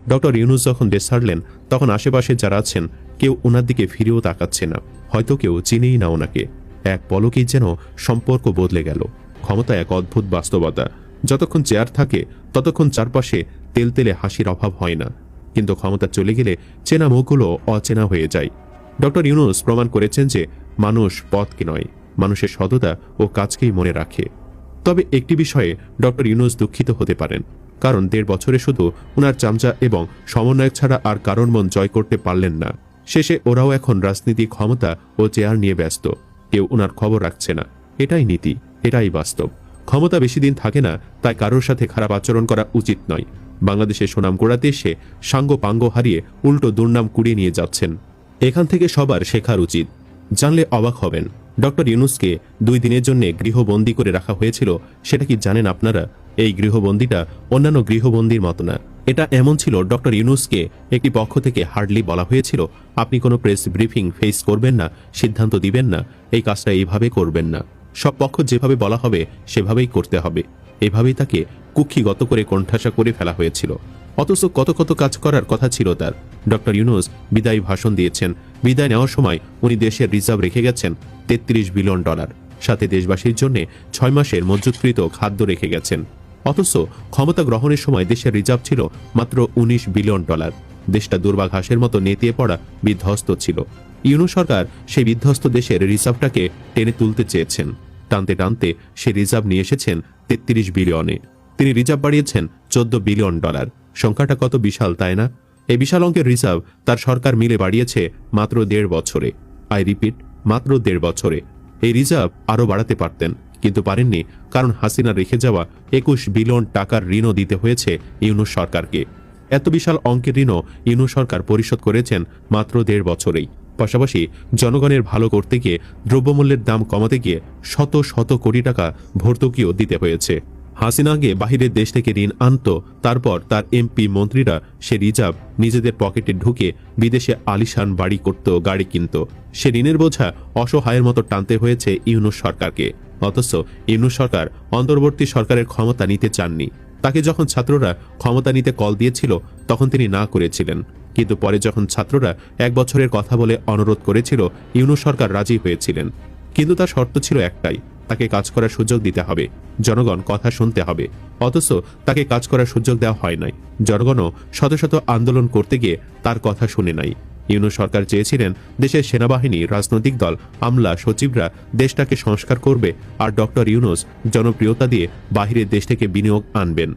Doctor Yunus যখন দেশ ছাড়লেন তখন আশেপাশে যারা আছেন কেউ ওনার দিকে ফিরেও তাকাচ্ছে না, হয়তো কেউ চিনেই না ওনাকে। এক পলকেই যেন সম্পর্ক বদলে গেল। ক্ষমতা এক অদ্ভুত বাস্তবতা। যতক্ষণ চেয়ার থাকে ততক্ষণ চারপাশে তেলতেলে হাসির অভাব হয় না, কিন্তু ক্ষমতা চলে গেলে চেনা মুখগুলো অচেনা হয়ে যায়। ডক্টর ইউনূস প্রমাণ করেছেন যে মানুষ পথকে নয়, মানুষের সততা ও কাজকেই মনে রাখে। তবে একটি বিষয়ে ডক্টর ইউনূস দুঃখিত হতে পারেন, কারণ 1.5 বছরে শুধু ওনার চামচা এবং সমন্বয়ক ছাড়া আর কারোর মন জয় করতে পারলেন না। শেষে ওরাও এখন রাজনীতি, ক্ষমতা ও চেয়ার নিয়ে ব্যস্ত। কেউ ওনার খবর রাখছে না। এটাই নীতি, এটাই বাস্তব। ক্ষমতা বেশি দিন থাকে না, তাই কারোর সাথে খারাপ আচরণ করা উচিত নয়। বাংলাদেশের সুনাম গোড়াতে এসে সাঙ্গ পাঙ্গ হারিয়ে উল্টো দুর্নাম কুড়িয়ে নিয়ে যাচ্ছেন। এখান থেকে সবার শেখার উচিত। জানলে অবাক হবেন, ডক্টর ইউনূসকে 2 দিনের জন্য গৃহবন্দী করে রাখা হয়েছিল। সেটা কি জানেন আপনারা? এই গৃহবন্দীটা অন্যান্য গৃহবন্দীর মতো না। এটা এমন ছিল, ডক্টর ইউনূসকে একটি পক্ষ থেকে হার্ডলি বলা হয়েছিল, আপনি কোনো প্রেস ব্রিফিং ফেস করবেন না, সিদ্ধান্ত দিবেন না, এই কাজটা এইভাবে করবেন না। সব পক্ষ যেভাবে বলা হবে সেভাবেই করতে হবে। এভাবেই তাকে কুক্ষিগত করে কোণঠাসা করে ফেলা হয়েছিল। অথচ কত কত কাজ করার কথা ছিল তার। ডক্টর ইউনূস বিদায়ী ভাষণ দিয়েছেন। বিদায় নেওয়ার সময় উনি দেশের রিজার্ভ রেখে গেছেন $33 বিলিয়ন, সাথে দেশবাসীর জন্য 6 মাসের মজুতকৃত খাদ্য রেখে গেছেন। অথচ ক্ষমতা গ্রহণের সময় দেশের রিজার্ভ ছিল মাত্র $19 বিলিয়ন। দেশটা দুর্বাঘাসের মতো নেতিয়ে পড়া, বিধ্বস্ত ছিল। ইউনূস সরকার সেই বিধ্বস্ত দেশের রিজার্ভটাকে টেনে তুলতে চেয়েছেন। টানতে টানতে সে রিজার্ভ নিয়ে এসেছেন 33 বিলিয়নে। তিনি রিজার্ভ বাড়িয়েছেন $14 বিলিয়ন। সংখ্যাটা কত বিশাল, তাই না? এই বিশাল অঙ্কের রিজার্ভ তার সরকার মিলে বাড়িয়েছে মাত্র 1.5 বছরে। আই রিপিট, মাত্র 1.5 বছরে। এই রিজার্ভ আরও বাড়াতে পারতেন, কিন্তু পারেননি, কারণ হাসিনা রেখে যাওয়া 21 বিলিয়ন টাকার ঋণও দিতে হয়েছে ইউনূস সরকারকে। এত বিশাল অঙ্কের ঋণও ইউনূস সরকার পরিশোধ করেছেন মাত্র 1.5 বছরেই। পাশাপাশি জনগণের ভালো করতে গিয়ে, দ্রব্যমূল্যের দাম কমাতে গিয়ে শত শত কোটি টাকা ভর্তুকিও দিতে হয়েছে। হাসিনা আগে বাহিরের দেশ থেকে ঋণ আনত, তারপর তার এমপি মন্ত্রীরা সে রিজার্ভ নিজেদের পকেটে ঢুকে বিদেশে আলিশান বাড়ি করত, গাড়ি কিনত। সে ঋণের বোঝা অসহায়ের মতো টানতে হয়েছে ইউনূস সরকারকে। অথচ ইউনূস সরকার অন্তর্বর্তী সরকারের ক্ষমতা নিতে চাননি। তাকে যখন ছাত্ররা ক্ষমতা নিতে কল দিয়েছিল তখন তিনি না করেছিলেন, কিন্তু পরে যখন ছাত্ররা 1 বছরের কথা বলে অনুরোধ করেছিল, ইউনূস সরকার রাজি হয়েছিলেন। কিন্তু তার শর্ত ছিল একটাই, তাকে কাজ করার সুযোগ দিতে হবে, জনগণ কথা শুনতে হবে। অথচ তাকে কাজ করার সুযোগ দেওয়া হয় নাই। জনগণও শত শত আন্দোলন করতে গিয়ে তার কথা শুনে নাই। ইউনূস সরকার চেয়েছিলেন দেশের সেনাবাহিনী, রাজনৈতিক দল, আমলা, সচিবরা দেশটাকে সংস্কার করবে, আর ডক্টর ইউনূস জনপ্রিয়তা দিয়ে বাহিরের দেশ থেকে বিনিয়োগ আনবেন।